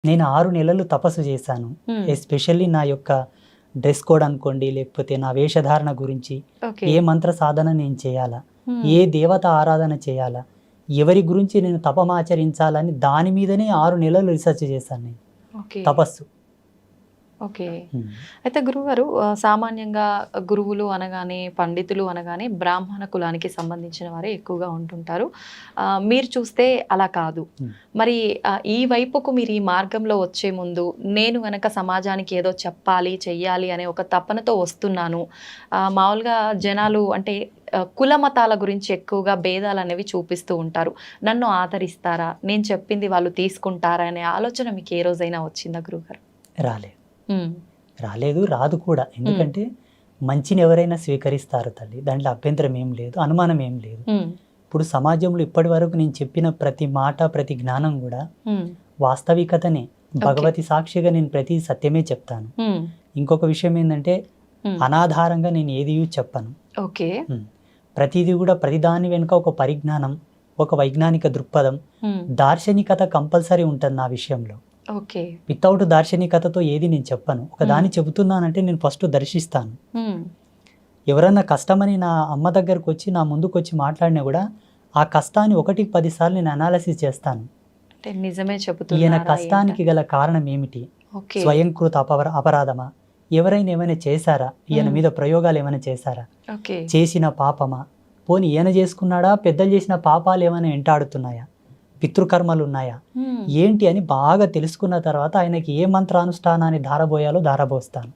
నేను 6 నెలలు తపస్సు చేశాను. హ్మ్. ఎస్పెషల్లీ నా యొక్క డ్రెస్ కోడ్ అనుకోండి, లేకపోతే నా వేషధారణ గురించి, ఓకే. ఏ మంత్ర సాధన నేను చేయాలా, హ్మ్. ఏ దేవత ఆరాధన చేయాలా, ఎవరి గురించి నేను తపమాచరించాలని దాని మీదనే 6 నెలలు రీసెర్చ్ చేశాను నేను. ఓకే. తపస్సు. ఓకే. హ్మ్. అయితే గురువుగారు సామాన్యంగా గురువులు అనగానే, పండితులు అనగానే బ్రాహ్మణ కులానికి సంబంధించిన వారే ఎక్కువగా ఉంటుంటారు. మీరు చూస్తే అలా కాదు. హ్మ్. మరి ఈ వైపుకు మీరు ఈ మార్గంలో వచ్చే ముందు నేను గనక సమాజానికి ఏదో చెప్పాలి, చెయ్యాలి అనే ఒక తపనతో వస్తున్నాను. మామూలుగా జనాలు అంటే కుల మతాల గురించి ఎక్కువగా భేదాలనేవి చూపిస్తూ ఉంటారు. నన్ను ఆదరిస్తారా? నేను చెప్పింది వాళ్ళు తీసుకుంటారా? అనే ఆలోచన మీకు ఏ రోజైనా వచ్చిందా గురువుగారు? రాలేదు. హ్మ్. రాలేదు, రాదు కూడా. ఎందుకంటే మంచిని ఎవరైనా స్వీకరిస్తారు తల్లి. దాంట్లో అభ్యంతరం ఏం లేదు, అనుమానం ఏం లేదు. హ్మ్. ఇప్పుడు సమాజంలో ఇప్పటి వరకు నేను చెప్పిన ప్రతి మాట, ప్రతి జ్ఞానం కూడా హ్మ్. వాస్తవికతనే. భగవతి సాక్షిగా నేను ప్రతి సత్యమే చెప్తాను. హ్మ్. ఇంకొక విషయం ఏంటంటే హ్మ్. అనాధారంగా నేను ఏది చెప్పను. ఓకే. ప్రతిదీ కూడా ప్రతిదాని వెనుక ఒక పరిజ్ఞానం, ఒక వైజ్ఞానిక దృక్పథం, హ్మ్. దార్శనికత కంపల్సరీ ఉంటుంది నా విషయంలో. ఓకే. వితౌట్ దార్శనికతతో ఏది నేను చెప్పను. ఒక దాన్ని చెబుతున్నానంటే నేను ఫస్ట్ దర్శిస్తాను. హ్మ్. ఎవరన్నా కష్టమని నా అమ్మ దగ్గరకు వచ్చి నా ముందుకు వచ్చి మాట్లాడినా కూడా ఆ కష్టాన్ని 1కి 10 సార్లు నేను అనాలసిస్ చేస్తాను. అంటే నిజమే ఈయన చెబుతున్నారా కష్టానికి గల కారణం ఏమిటి? ఓకే. స్వయంకృత అపరాధమా? ఎవరైనా ఏమైనా చేశారా? ఈయన మీద ప్రయోగాలు ఏమైనా చేశారా? ఓకే. చేసిన పాపమా? పోనీ ఈయన చేసుకున్నాడా? పెద్దలు చేసిన పాపాలు ఏమైనా వెంటాడుతున్నాయా? పితృకర్మలు ఉన్నాయా? హ్మ్. ఏంటి అని బాగా తెలుసుకున్న తర్వాత ఆయనకి ఏ మంత్రానుష్ఠానాన్ని ధారబోయాలో ధారబోస్తాను.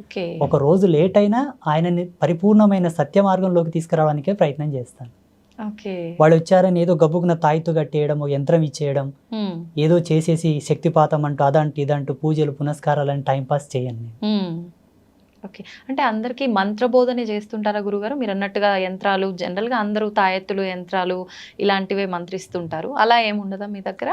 ఓకే. ఒక రోజు లేట్ అయినా ఆయనని పరిపూర్ణమైన సత్య మార్గంలోకి తీసుకురావడానికే ప్రయత్నం చేస్తాను. ఓకే. వాళ్ళు వచ్చారని ఏదో గబ్బుకున్న తాయితు కట్టేయడం, ఓ యంత్రం ఇచ్చేయడం, హ్మ్. ఏదో చేసేసి శక్తిపాతం అంటూ అదంటూ ఇదంటూ పూజలు పునస్కారాలని టైంపాస్ చేయను నేను. హ్మ్. ఓకే. అంటే అందరికీ మంత్రబోధనే చేస్తుంటారా గురుగారు? మీరు అన్నట్టుగా యంత్రాలు జనరల్‌గా అందరూ తాయెత్తులు, యంత్రాలు ఇలాంటివే మంత్రిస్తుంటారు. అలా ఏముండదా మీ దగ్గర?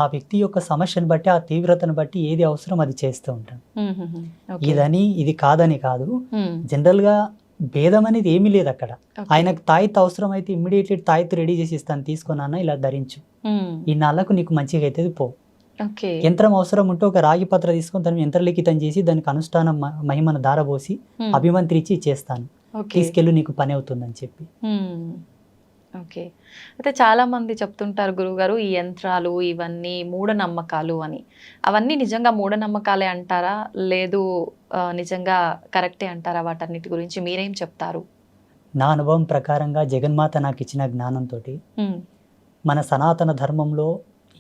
ఆ వ్యక్తి యొక్క సమస్యను బట్టి, ఆ తీవ్రతను బట్టి ఏది అవసరం అది చేస్తూ ఉంటాను. హుహుహు. ఓకే. ఇదని ఇది కాదని కాదు. హ్మ్. జనరల్‌గా భేదం అనేది ఏమీ లేదు అక్కడ. ఓకే. ఆయనకు తాయెత్తు అవసరమైతే ఇమ్మీడియట్లీ తాయెత్తు రెడీ చేసి ఇస్తాను. తీసుకో నాన్న, ఇలా ధరించు. హ్మ్. ఇన్నాళ్లకు నీకు మంచిగా అవుతుంది, పో. ఓకే. యంత్రం అవసరం ఉంటే ఒక రాగి పత్ర తీసుకొని దాన్ని యంత్రలిఖితం చేసి దానికి అనుష్ఠానం మహిమను దారబోసి హ్మ్. అభిమంత్రించి ఇచ్చేస్తాను. ఓకే. తీసుకెళ్ళు, నీకు పని అవుతుందని చెప్పి. హ్మ్. ఓకే. అయితే చాలామంది చెప్తుంటారు గురువుగారు, ఈ యంత్రాలు ఇవన్నీ మూఢనమ్మకాలు అని. అవన్నీ నిజంగా మూఢనమ్మకాలే అంటారా? లేదు నిజంగా కరెక్టే అంటారా? వాటన్నిటి గురించి మీరేం చెప్తారు? నా అనుభవం ప్రకారంగా జగన్మాత నాకు ఇచ్చిన జ్ఞానంతోటి హ్మ్. మన సనాతన ధర్మంలో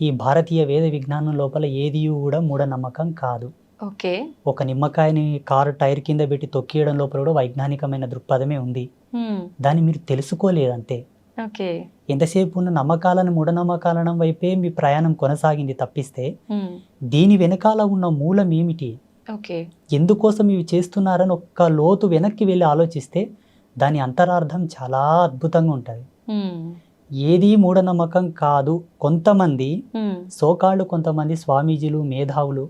ఈ భారతీయ వేద విజ్ఞానం లోపల ఏది కూడా మూఢనమ్మకం కాదు. ఓకే. ఒక నిమ్మకాయని కారు టైర్ కింద పెట్టి తొక్కియడం లోపల కూడా వైజ్ఞానికమైన దృక్పథమే ఉంది. హ్మ్. దాన్ని మీరు తెలుసుకోలేదంతే. ఓకే. ఎంతసేపు ఉన్న నమ్మకాలను మూఢనమ్మకాలను వైపే మీ ప్రయాణం కొనసాగింది తప్పిస్తే హ్మ్. దీని వెనకాల ఉన్న మూలం ఏమిటి, ఓకే. ఎందుకోసం ఇవి చేస్తున్నారని ఒక్క లోతు వెనక్కి వెళ్ళి ఆలోచిస్తే దాని అంతరార్థం చాలా అద్భుతంగా ఉంటుంది. హ్మ్. ఏది మూఢనమ్మకం కాదు. కొంతమంది హ్మ్. సోకాళ్ళు, కొంతమంది స్వామీజీలు, మేధావులు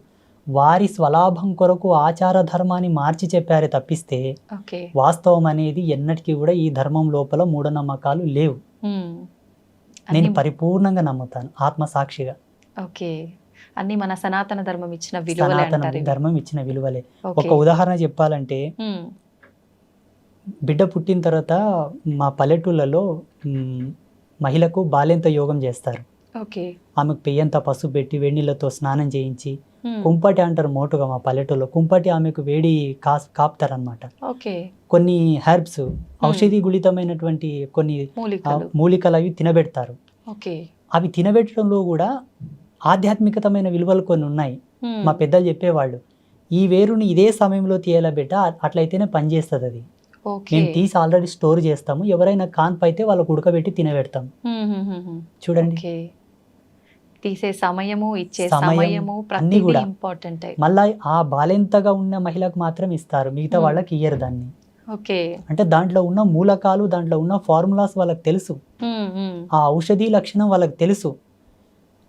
వారి స్వలాభం కొరకు ఆచార ధర్మాన్ని మార్చి చెప్పారే తప్పిస్తే ఓకే. వాస్తవం అనేది ఎన్నటికీ కూడా ఈ ధర్మం లోపల మూఢనమ్మకాలు లేవు. హ్మ్. నేను అన్నీ పరిపూర్ణంగా నమ్ముతాను, ఆత్మసాక్షిగా. ఓకే. అన్నీ మన సనాతన ధర్మం ఇచ్చిన విలువలే సనాతన అంటారు ఇవి. ధర్మం ఇచ్చిన విలువలే. ఒక ఓకే. ఉదాహరణ చెప్పాలంటే, హ్మ్. బిడ్డ పుట్టిన తర్వాత మా పల్లెటూళ్ళలో మహిళకు బాల్యంత యోగం చేస్తారు. ఓకే. ఆమెకు పెయ్యంత పసుపు పెట్టి వేడినీళ్ళతో స్నానం చేయించి, హ్మ్. కుంపటి అంటారు మోటుగా మా పల్లెటూళ్ళలో. కుంపటి ఆమెకు వేడి కాపుతారనమాట. ఓకే. కొన్ని హెర్బ్స్, ఔషధి గుళితమైనటువంటి కొన్ని మూలికలు. మూలికలు అవి తినబెడతారు. ఓకే. అవి తినబెట్టడంలో కూడా ఆధ్యాత్మికతమైన విలువలు కొన్ని ఉన్నాయి. హ్మ్. మా పెద్దలు చెప్పేవాళ్ళు, ఈ వేరుని ఇదే సమయంలో తీయాల బిడ్డ, అట్లయితేనే పనిచేస్తుంది అది. ఓకే. మేము తీసి ఆల్రెడీ స్టోర్ చేస్తాము, ఎవరైనా కాన్పు అయితే వాళ్ళకు ఉడకబెట్టి తినబెడతాం. చూడండి, ఓకే. తీసే సమయము, ఇచ్చే సమయం సమయము అన్నీ ప్రతిదీ కూడా. ఇంపార్టెంట్. మళ్ళా ఆ బాలెంతగా ఉన్న మహిళకు మాత్రం ఇస్తారు, మిగతా వాళ్ళకి ఇయ్యరు దాన్ని. ఓకే. అంటే దాంట్లో ఉన్న మూలకాలు, దాంట్లో ఉన్న ఫార్ములాస్ వాళ్ళకి తెలుసు, ఆ ఔషధి లక్షణం వాళ్ళకి తెలుసు.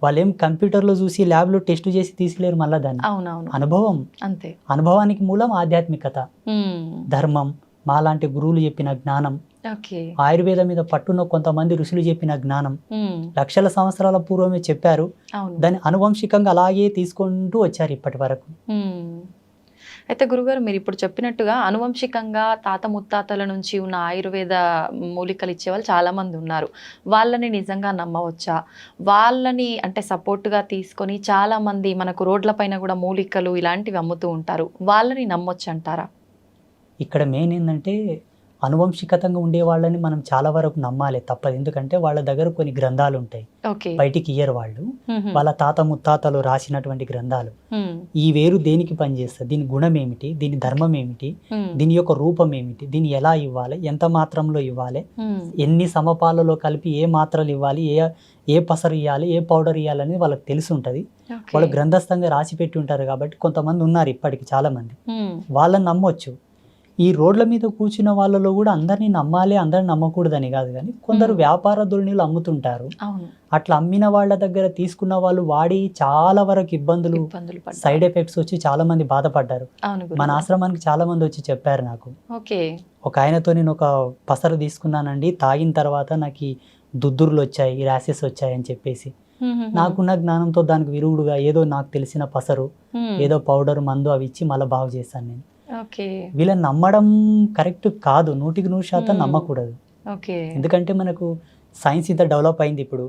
వాళ్ళేం కంప్యూటర్లో చూసి ల్యాబ్లో టెస్ట్ చేసి తీసిలేరు మళ్ళా దాన్ని. అవునవును. అనుభవం. అంతే. అనుభవానికి మూలం ఆధ్యాత్మికత, హ్మ్. ధర్మం, మాలాంటి గురువులు చెప్పిన జ్ఞానం, ఓకే. ఆయుర్వేదం మీద పట్టున్న కొంతమంది ఋషులు చెప్పిన జ్ఞానం లక్షల సంవత్సరాల పూర్వమే చెప్పారు. అవును. దాన్ని అనువంశికంగా అలాగే తీసుకుంటూ వచ్చారు ఇప్పటి వరకు. అయితే గురుగారు మీరు ఇప్పుడు చెప్పినట్టుగా అనువంశికంగా తాత ముత్తాతల నుంచి ఉన్న ఆయుర్వేద మూలికలు ఇచ్చేవాళ్ళు చాలా మంది ఉన్నారు. వాళ్ళని నిజంగా నమ్మవచ్చా? వాళ్ళని అంటే సపోర్ట్గా తీసుకొని చాలా మంది మనకు రోడ్ల పైన కూడా మూలికలు ఇలాంటివి అమ్ముతూ ఉంటారు. వాళ్ళని నమ్మొచ్చు అంటారా? ఇక్కడ మెయిన్ ఏంటంటే అనువంశికతంగా ఉండే వాళ్ళని మనం చాలా వరకు నమ్మాలి తప్పదు. ఎందుకంటే వాళ్ళ దగ్గర కొన్ని గ్రంథాలు ఉంటాయి, ఓకే. బయటికి ఇయ్యరు వాళ్ళు. వాళ్ళ తాత ముత్తాతలు రాసినటువంటి గ్రంథాలు. ఈ వేరు దేనికి పనిచేస్తుంది, దీని గుణం ఏమిటి, దీని ధర్మం ఏమిటి, దీని యొక్క రూపం ఏమిటి, దీన్ని ఎలా ఇవ్వాలి, ఎంత మాత్రంలో ఇవ్వాలి, ఎన్ని సమపాలలో కలిపి ఏ మాత్రలు ఇవ్వాలి, ఏ పసరు ఇవ్వాలి, ఏ పౌడర్ ఇవ్వాలని వాళ్ళకి తెలిసి ఉంటుంది. వాళ్ళు గ్రంథస్థంగా రాసి పెట్టి ఉంటారు. కాబట్టి కొంతమంది ఉన్నారు ఇప్పటికి చాలా మంది, వాళ్ళని నమ్మొచ్చు. ఈ రోడ్ల మీద కూర్చున్న వాళ్ళలో కూడా అందరినీ నమ్మాలి, అందరిని నమ్మకూడదని కాదు, కానీ కొందరు వ్యాపార ధోరణిలు అమ్ముతుంటారు. అట్లా అమ్మిన వాళ్ళ దగ్గర తీసుకున్న వాళ్ళు వాడి చాలా వరకు ఇబ్బందులు సైడ్ ఎఫెక్ట్స్ వచ్చి చాలా మంది బాధపడ్డారు. మన ఆశ్రమానికి చాలా మంది వచ్చి చెప్పారు నాకు. ఒక ఆయనతో నేను ఒక పసరు తీసుకున్నానండి, తాగిన తర్వాత నాకు దుద్దుర్లు వచ్చాయి, ర్యాషెస్ వచ్చాయి అని చెప్పేసి, నాకున్న జ్ఞానంతో దానికి విరుగుడుగా ఏదో నాకు తెలిసిన పసరు, ఏదో పౌడర్, మందు అవి ఇచ్చి మళ్ళీ బాగు చేశాను నేను. వీళ్ళని నమ్మడం కరెక్ట్ కాదు, 100% నమ్మకూడదు. ఎందుకంటే మనకు సైన్స్ ఇంత డెవలప్ అయింది ఇప్పుడు.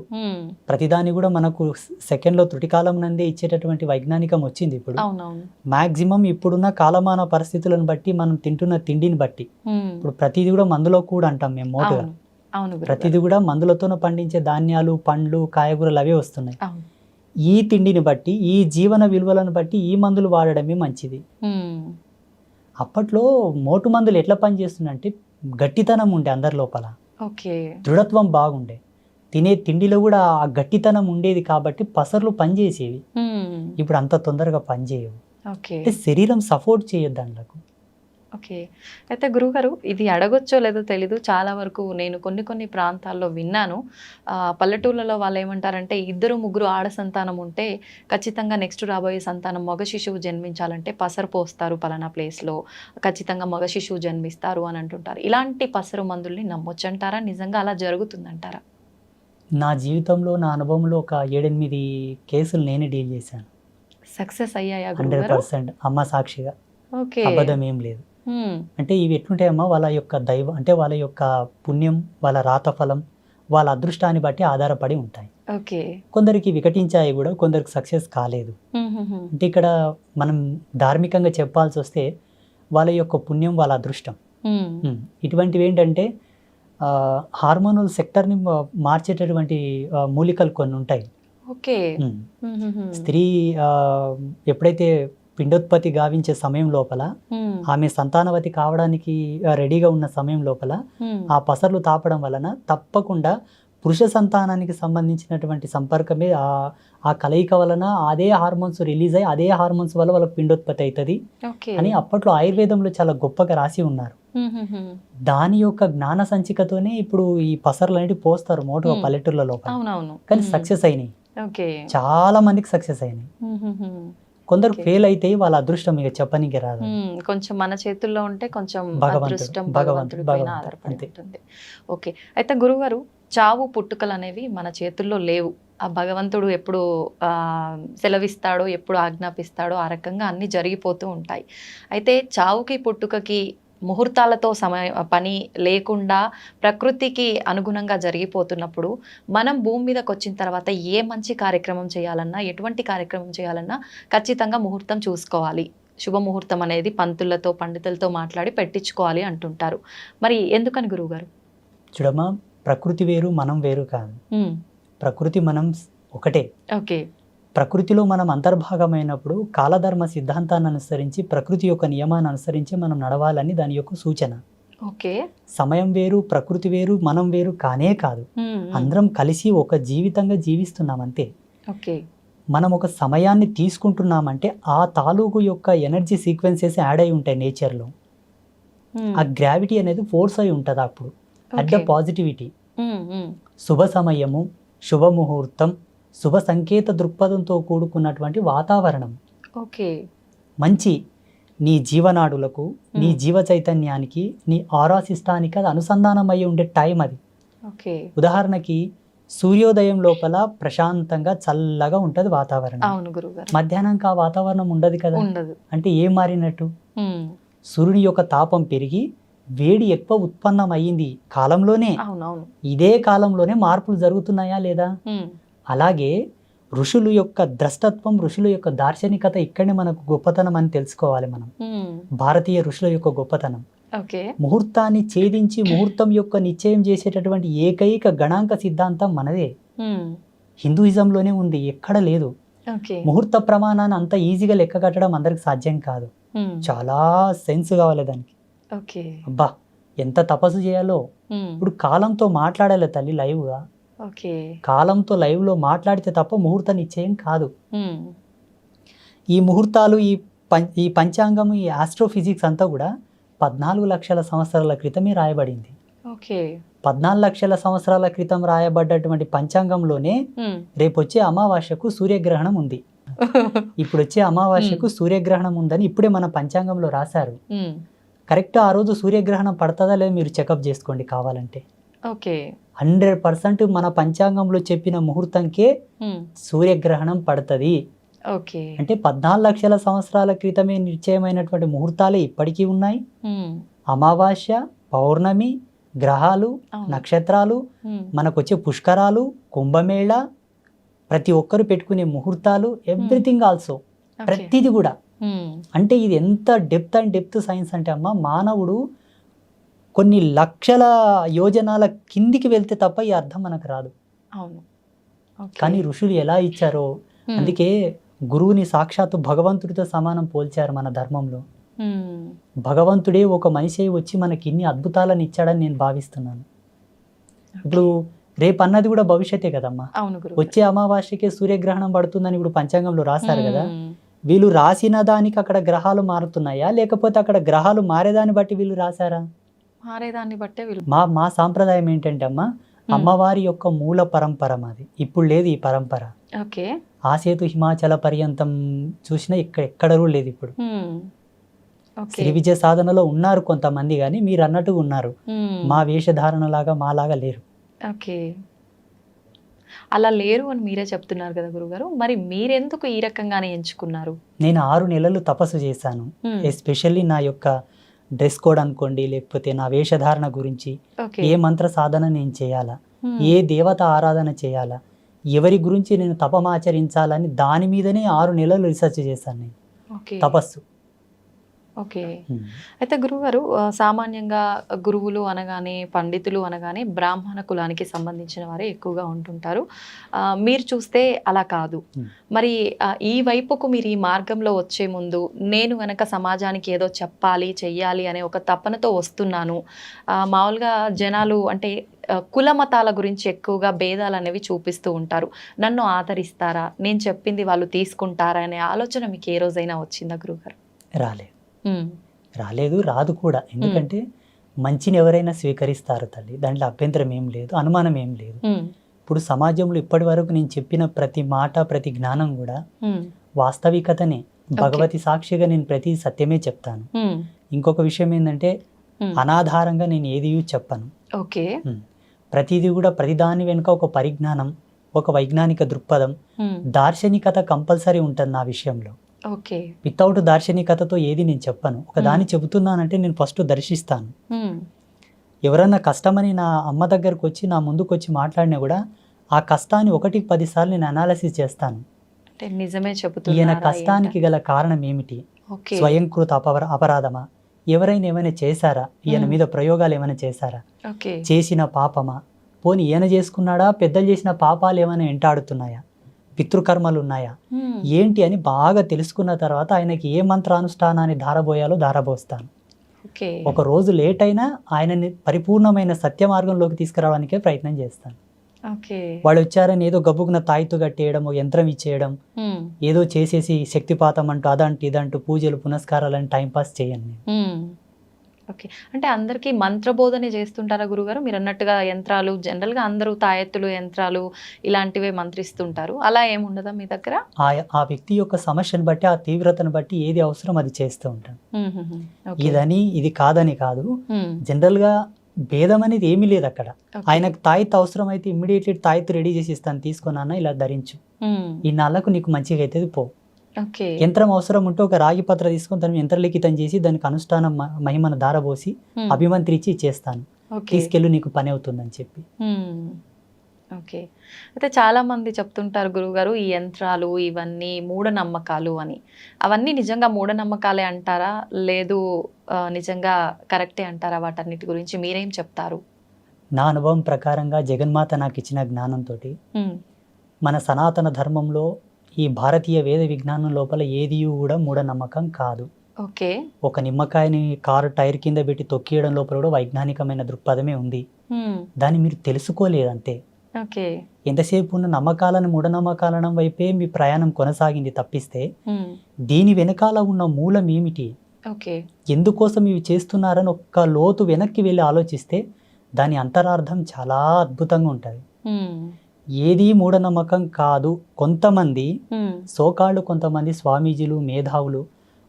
ప్రతిదాని కూడా మనకు సెకండ్లో త్రుటికాలం నందే ఇచ్చేటటువంటి వైజ్ఞానికం వచ్చింది ఇప్పుడు. మాక్సిమం ఇప్పుడున్న కాలమాన పరిస్థితులను బట్టి, మనం తింటున్న తిండిని బట్టి, ఇప్పుడు ప్రతిదీ కూడా మందులో కూడా అంటాం మేము మోటుగా. ప్రతిదీ కూడా మందులతో పండించే ధాన్యాలు, పండ్లు, కాయగూరలు అవే వస్తున్నాయి. ఈ తిండిని బట్టి, ఈ జీవన విలువలను బట్టి ఈ మందులు వాడడమే మంచిది. అప్పట్లో మోటు మందులు ఎట్లా పనిచేస్తుందంటే గట్టితనం ఉండే అందరి లోపల, దృఢత్వం బాగుండే, తినే తిండిలో కూడా ఆ గట్టితనం ఉండేది కాబట్టి పసర్లు పనిచేసేవి. ఇప్పుడు అంత తొందరగా పనిచేయవు. అంటే శరీరం సపోర్ట్ చేయదు దాంట్లకు. ఓకే. అయితే గురువుగారు, ఇది అడగొచ్చో లేదో తెలీదు, చాలా వరకు నేను కొన్ని ప్రాంతాల్లో విన్నాను. పల్లెటూళ్ళలో వాళ్ళు ఏమంటారంటే 2-3 ఆడ సంతానం ఉంటే ఖచ్చితంగా నెక్స్ట్ రాబోయే సంతానం మగ శిశువు జన్మించాలంటే పసరు పోస్తారు పలానా ప్లేస్లో, ఖచ్చితంగా మగ శిశువు జన్మిస్తారు అని అంటుంటారు. ఇలాంటి పసరు మందుల్ని నమ్మొచ్చంటారా? నిజంగా అలా జరుగుతుందంటారా? నా జీవితంలో, నా అనుభవంలో ఒక 7-8 కేసులు నేనే డీల్ చేశాను. సక్సెస్ అయ్యాయా? 100% అమ్మ సాక్షిగా, అబద్ధం ఏం లేదు. అంటే ఇవి ఎట్లుంటాయమ్మా, వాళ్ళ యొక్క దైవం అంటే వాళ్ళ యొక్క పుణ్యం, వాళ్ళ రాతఫలం, వాళ్ళ అదృష్టాన్ని బట్టి ఆధారపడి ఉంటాయి. కొందరికి వికటించాయి కూడా, కొందరికి సక్సెస్ కాలేదు. అంటే ఇక్కడ మనం ధార్మికంగా చెప్పాల్సి వస్తే వాళ్ళ యొక్క పుణ్యం, వాళ్ళ అదృష్టం. ఇటువంటివి ఏంటంటే హార్మోనల్ సెక్టర్ని మార్చేటటువంటి మూలికలు కొన్ని ఉంటాయి. స్త్రీ ఎప్పుడైతే పిండోత్పత్తి గావించే సమయం లోపల, ఆమె సంతానవతి కావడానికి రెడీగా ఉన్న సమయం లోపల ఆ పసర్లు తాపడం వలన తప్పకుండా పురుష సంతానానికి సంబంధించినటువంటి సంపర్కమే ఆ కలయిక వలన అదే హార్మోన్స్ రిలీజ్ అయ్యి అదే హార్మోన్స్ వల్ల వాళ్ళకి పిండోత్పత్తి అవుతుంది అని అప్పట్లో ఆయుర్వేదంలో చాలా గొప్పగా రాసి ఉన్నారు. దాని యొక్క జ్ఞాన సంచికతోనే ఇప్పుడు ఈ పసర్లు అనేవి పోస్తారు మోటుగా పల్లెటూర్ల లోపల. కానీ సక్సెస్ అయినాయి, చాలా మందికి సక్సెస్ అయినాయి. కొందరు ఫెయిల్ అయితే వాళ్ళ అదృష్టం ఇక చెప్పనీకి రాదు. కొంచెం మన చేతుల్లో ఉంటే కొంచెం అదృష్టం భగవంతుడి పైన ఆధారపడి ఉంటుంది. ఓకే. అయితే గురుగారు, చావు పుట్టుకలు అనేవి మన చేతుల్లో లేవు. ఆ భగవంతుడు ఎప్పుడు సెలవిస్తాడో, ఎప్పుడు ఆజ్ఞాపిస్తాడో ఆ రకంగా అన్ని జరిగిపోతూ ఉంటాయి. అయితే చావుకి పుట్టుకకి ముహూర్తాలతో పని లేకుండా ప్రకృతికి అనుగుణంగా జరిగిపోతున్నప్పుడు మనం భూమి మీదకి వచ్చిన తర్వాత ఏ మంచి కార్యక్రమం చేయాలన్నా, ఎటువంటి కార్యక్రమం చేయాలన్నా ఖచ్చితంగా ముహూర్తం చూసుకోవాలి. శుభముహూర్తం అనేది పంతులతో, పండితులతో మాట్లాడి పెట్టించుకోవాలి అంటుంటారు. మరి ఎందుకని గురువుగారు? చూడమ్మా, ప్రకృతి వేరు, మనం వేరు కాదు. ప్రకృతి మనం ఒకటే. ప్రకృతిలో మనం అంతర్భాగమైనప్పుడు కాలధర్మ సిద్ధాంతాన్ని అనుసరించి, ప్రకృతి యొక్క నియమాన్ని అనుసరించి మనం నడవాలని దాని యొక్క సూచన. సమయం వేరు, ప్రకృతి వేరు, మనం వేరు కానే కాదు. అందరం కలిసి ఒక జీవితంగా జీవిస్తున్నాం అంతే. మనం ఒక సమయాన్ని తీసుకుంటున్నామంటే ఆ తాలూకు యొక్క ఎనర్జీ సీక్వెన్సెస్ యాడ్ అయి ఉంటాయి నేచర్లో. ఆ గ్రావిటీ అనేది ఫోర్స్ అయి ఉంటుంది అప్పుడు. అట్ ద పాజిటివిటీ, శుభ సమయము, శుభముహూర్తం, శుభ సంకేత దృక్పథంతో కూడుకున్నటువంటి వాతావరణం, మంచి నీ జీవనాడులకు, నీ జీవ చైతన్యానికి, నీ ఆరా సిస్టానికి అది అనుసంధానం అయ్యి ఉండే టైం అది. ఓకే. ఉదాహరణకి సూర్యోదయం లోపల ప్రశాంతంగా చల్లగా ఉంటుంది వాతావరణం. అవును గురుగారు. మధ్యాహ్నంకి ఆ వాతావరణం ఉండదు కదా. ఉండదు. అంటే ఏం మారినట్టు? ఉమ్. సూర్యుని యొక్క తాపం పెరిగి వేడి ఎక్కువ ఉత్పన్నం అయ్యింది కాలంలోనే. అవునవును. ఇదే కాలంలోనే మార్పులు జరుగుతున్నాయా లేదా? ఉమ్. అలాగే ఋషుల యొక్క ద్రష్టత్వం, ఋషుల యొక్క దార్శనికత ఇక్కడనే మనకు గొప్పతనం అని తెలుసుకోవాలి మనం. ఉమ్. భారతీయ ఋషుల యొక్క గొప్పతనం. ఓకే. ముహూర్తాన్ని ఛేదించి ముహూర్తం యొక్క నిశ్చయం చేసేటటువంటి ఏకైక గణాంక సిద్ధాంతం మనదే. ఉమ్. హిందూయిజంలోనే ఉంది, ఎక్కడ లేదు. ఓకే. ముహూర్త ప్రమాణాన్ని అంత ఈజీగా లెక్క కట్టడం అందరికి సాధ్యం కాదు. ఉమ్. చాలా సెన్స్ కావాలి దానికి. ఓకే. అబ్బా ఎంత తపస్సు చేయాలో. ఉమ్. ఇప్పుడు కాలంతో మాట్లాడాలి తల్లి లైవ్గా. ఓకే. కాలంతో లైవ్లో మాట్లాడితే తప్ప ముహూర్త నిశ్చయం కాదు. ఉమ్. ఈ ముహూర్తాలు, ఈ పంచాంగం, ఈ ఆస్ట్రోఫిజిక్స్ అంతా కూడా 14 లక్షల సంవత్సరాల క్రితమే రాయబడింది. ఓకే. 14 లక్షల సంవత్సరాల క్రితం రాయబడ్డటువంటి పంచాంగంలోనే ఉమ్. రేపు వచ్చే అమావాస్యకు సూర్యగ్రహణం ఉంది, ఇప్పుడు వచ్చే అమావాస్యకు సూర్యగ్రహణం ఉందని ఇప్పుడే మన పంచాంగంలో రాశారు. ఉమ్. కరెక్ట్ ఆ రోజు సూర్యగ్రహణం పడుతుందా లేదా మీరు చెకప్ చేసుకోండి కావాలంటే. ఓకే. 100% మన పంచాంగంలో చెప్పిన ముహూర్తంకే ఉమ్. సూర్యగ్రహణం పడుతుంది. ఓకే. అంటే 14 లక్షల సంవత్సరాల క్రితమే నిశ్చయమైనటువంటి ముహూర్తాలే ఇప్పటికీ ఉన్నాయి. ఉమ్. అమావాస్య, పౌర్ణమి, గ్రహాలు, అవును. నక్షత్రాలు, ఉమ్. మనకు వచ్చే పుష్కరాలు, కుంభమేళ, ప్రతి ఒక్కరు పెట్టుకునే ముహూర్తాలు, ఎవ్రీథింగ్ ఆల్సో, ఓకే. ప్రతిది కూడా. ఉమ్. అంటే ఇది ఎంత డెప్త్ సైన్స్ అంటే అమ్మ, మానవుడు కొన్ని లక్షల యోజనాల కిందికి వెళ్తే తప్ప ఈ అర్థం మనకు రాదు. అవును. ఓకే. కానీ ఋషులు ఎలా ఇచ్చారో, ఉమ్. అందుకే గురువుని సాక్షాత్తు భగవంతుడితో సమానం పోల్చారు మన ధర్మంలో. ఉమ్. భగవంతుడే ఒక మనిషి వచ్చి మనకి ఇన్ని అద్భుతాలను ఇచ్చాడని నేను భావిస్తున్నాను. ఇప్పుడు రేపు అన్నది కూడా భవిష్యత్తే కదమ్మా. అవును గురు. వచ్చే అమావాస్యకే సూర్యగ్రహణం పడుతుందని ఇప్పుడు పంచాంగంలో రాశారు కదా. ఉమ్. వీళ్ళు రాసిన దానికి అక్కడ గ్రహాలు మారుతున్నాయా, లేకపోతే అక్కడ గ్రహాలు మారేదాన్ని బట్టి వీళ్ళు రాశారా? మారేదాన్ని బట్టే వీళ్ళు. మా సాంప్రదాయం ఏంటంటే అమ్మ, అమ్మవారి యొక్క మూల పరంపర మాది. ఇప్పుడు లేదు ఈ పరంపర. ఓకే. ఆసేతు హిమాచల పర్యంతం చూసినా ఎక్కడూ లేదు ఇప్పుడు. ఉమ్. ఓకే. శ్రీ విజయ సాధనలో ఉన్నారు కొంతమంది, కానీ మీరు అన్నట్టుగా ఉన్నారు. ఉమ్. మా వేషధారణ లాగా మాలాగా లేరు. ఓకే. అలా లేరు అని మీరే చెప్తున్నారు కదా గురుగారు. మరి మీరెందుకు ఈ రకంగానే ఎంచుకున్నారు? నేను 6 నెలలు తపస్సు చేశాను. ఎస్పెషల్లీ నా యొక్క డ్రెస్ కోడ్ అనుకోండి, లేకపోతే నా వేషధారణ గురించి, ఓకే. ఏ మంత్ర సాధన నేను చేయాలా, ఏ దేవత ఆరాధన చేయాలా, ఎవరి గురించి నేను తపమాచరించాలని దాని మీదనే 6 నెలలు రీసెర్చ్ చేశాను నేను. ఓకే. తపస్సు. ఓకే. అయితే గురుగారు, సామాన్యంగా గురువులు అనగానే, పండితులు అనగానే బ్రాహ్మణ కులానికి సంబంధించిన వారే ఎక్కువగా ఉంటుంటారు. మీరు చూస్తే అలా కాదు. మరి ఈ వైపుకు మీరు ఈ మార్గంలో వచ్చే ముందు నేను గనక సమాజానికి ఏదో చెప్పాలి, చెయ్యాలి అనే ఒక తపనతో వస్తున్నాను. మామూలుగా జనాలు అంటే కుల మతాల గురించి ఎక్కువగా భేదాలు అనేవి చూపిస్తూ ఉంటారు. నన్ను ఆదరిస్తారా, నేను చెప్పింది వాళ్ళు తీసుకుంటారా అనే ఆలోచన మీకు ఏ రోజైనా వచ్చిందా గురుగారు? రాలేదు, రాదు కూడా. ఎందుకంటే మంచిని ఎవరైనా స్వీకరిస్తారు తల్లి, దాంట్లో అభ్యంతరం ఏం లేదు, అనుమానం ఏం లేదు. ఇప్పుడు సమాజంలో ఇప్పటి వరకు నేను చెప్పిన ప్రతి మాట, ప్రతి జ్ఞానం కూడా వాస్తవికతనే. భగవతి సాక్షిగా నేను ప్రతి సత్యమే చెప్తాను. ఇంకొక విషయం ఏంటంటే అనాధారంగా నేను ఏది చెప్పను. ఓకే. ప్రతిదీ కూడా ప్రతిదాని వెనుక ఒక పరిజ్ఞానం, ఒక వైజ్ఞానిక దృక్పథం, దార్శనికత కంపల్సరీ ఉంటుంది నా విషయంలో. ఓకే. వితౌట్ దార్శనికతతో ఏది నేను చెప్పను. ఒక దాన్ని చెబుతున్నానంటే నేను ఫస్ట్ దర్శిస్తాను. ఎవరన్నా కష్టమని నా అమ్మ దగ్గరకు వచ్చి నా ముందుకు వచ్చి మాట్లాడినా కూడా ఆ కష్టాన్ని 1కి 10 సార్లు నేను అనాలిసిస్ చేస్తాను. నిజమే చెబుతున్నా, ఈయన కష్టానికి గల కారణం ఏమిటి, స్వయంకృత అపరాధమా, ఎవరైనా ఏమైనా చేశారా, ఈయన మీద ప్రయోగాలు ఏమైనా చేశారా, చేసిన పాపమా, పోనీ ఈయన చేసుకున్నాడా, పెద్దలు చేసిన పాపాలు ఏమైనా వెంటాడుతున్నాయా, పితృకర్మలు ఉన్నాయా, ఏంటి అని బాగా తెలుసుకున్న తర్వాత ఆయనకి ఏ మంత్రానుష్ఠానాన్ని ధారబోయాలో ధారబోస్తాను. ఒక రోజు లేట్ అయినా ఆయనని పరిపూర్ణమైన సత్య మార్గంలోకి తీసుకురావడానికే ప్రయత్నం చేస్తాను. వాళ్ళు వచ్చారని ఏదో గబ్బుకున్న తాయితు కట్టేయడం, యంత్రం ఇచ్చేయడం, ఏదో చేసేసి శక్తిపాతం అంటూ అదంటూ ఇదంటూ పూజలు పునస్కారాలని టైంపాస్ చేయను నేను. ఓకే. అంటే అందరికీ మంత్రబోధనే చేస్తుంటారా గురుగారు? మీరు అన్నట్టుగా యంత్రాలు జనరల్‌గా అందరూ తాయెత్తులు, యంత్రాలు ఇలాంటివే మంత్రిస్తుంటారు. అలా ఏముండదా మీ దగ్గర? ఆ వ్యక్తి యొక్క సమస్యను బట్టి, ఆ తీవ్రతను బట్టి ఏది అవసరం అది చేస్తూ ఉంటాను. హుహుహు. ఓకే. ఇది కాదని కాదు. హ్మ్. జనరల్‌గా భేదం అనేది ఏమీ లేదు అక్కడ. ఓకే. ఆయనకు తాయెత్తు అవసరమైతే ఇమ్మీడియేట్‌లీ తాయెత్తు రెడీ చేసి ఇస్తాను, తీసుకో నాన్న ఇలా ధరించు. హ్మ్. ఇన్నాళ్లకు నీకు మంచిగా అయితది పో. ఓకే. యంత్రం అవసరం ఉంటే ఒక రాగి పత్ర తీసుకొని దాన్ని యంత్రలిఖితం చేసి దానికి అనుష్ఠానం మహిమను ధారబోసి హ్మ్. అభిమంత్రించి ఇచ్చేస్తాను. ఓకే. తీసుకెళ్ళు నీకు పని అవుతుందని చెప్పి. హ్మ్. ఓకే. అయితే చాలామంది చెప్తుంటారు గురువుగారు, ఈ యంత్రాలు ఇవన్నీ మూఢనమ్మకాలు అని. అవన్నీ నిజంగా మూఢనమ్మకాలే అంటారా? లేదు నిజంగా కరెక్టే అంటారా? వాటన్నిటి గురించి మీరేం చెప్తారు? నా అనుభవం ప్రకారంగా జగన్మాత నాకు ఇచ్చిన జ్ఞానంతోటి హ్మ్. మన సనాతన ధర్మంలో ఈ భారతీయ వేద విజ్ఞానం లోపల ఏది కూడా మూఢనమ్మకం కాదు. ఓకే. ఒక నిమ్మకాయని కారు టైర్ కింద పెట్టి తొక్కియడం లోపల కూడా వైజ్ఞానికమైన దృక్పథమే ఉంది. హ్మ్. దాన్ని మీరు తెలుసుకోలేదంతే. ఓకే. ఎంతసేపు ఉన్న నమ్మకాలను మూఢనమ్మకాలను వైపే మీ ప్రయాణం కొనసాగింది తప్పిస్తే హ్మ్. దీని వెనకాల ఉన్న మూలం ఏమిటి, ఓకే. ఎందుకోసం ఇవి చేస్తున్నారని ఒక్క లోతు వెనక్కి వెళ్ళి ఆలోచిస్తే దాని అంతరార్థం చాలా అద్భుతంగా ఉంటుంది. హ్మ్. ఏదీ మూఢనమ్మకం కాదు. కొంతమంది హ్మ్. సోకాళ్ళు కొంతమంది స్వామీజీలు, మేధావులు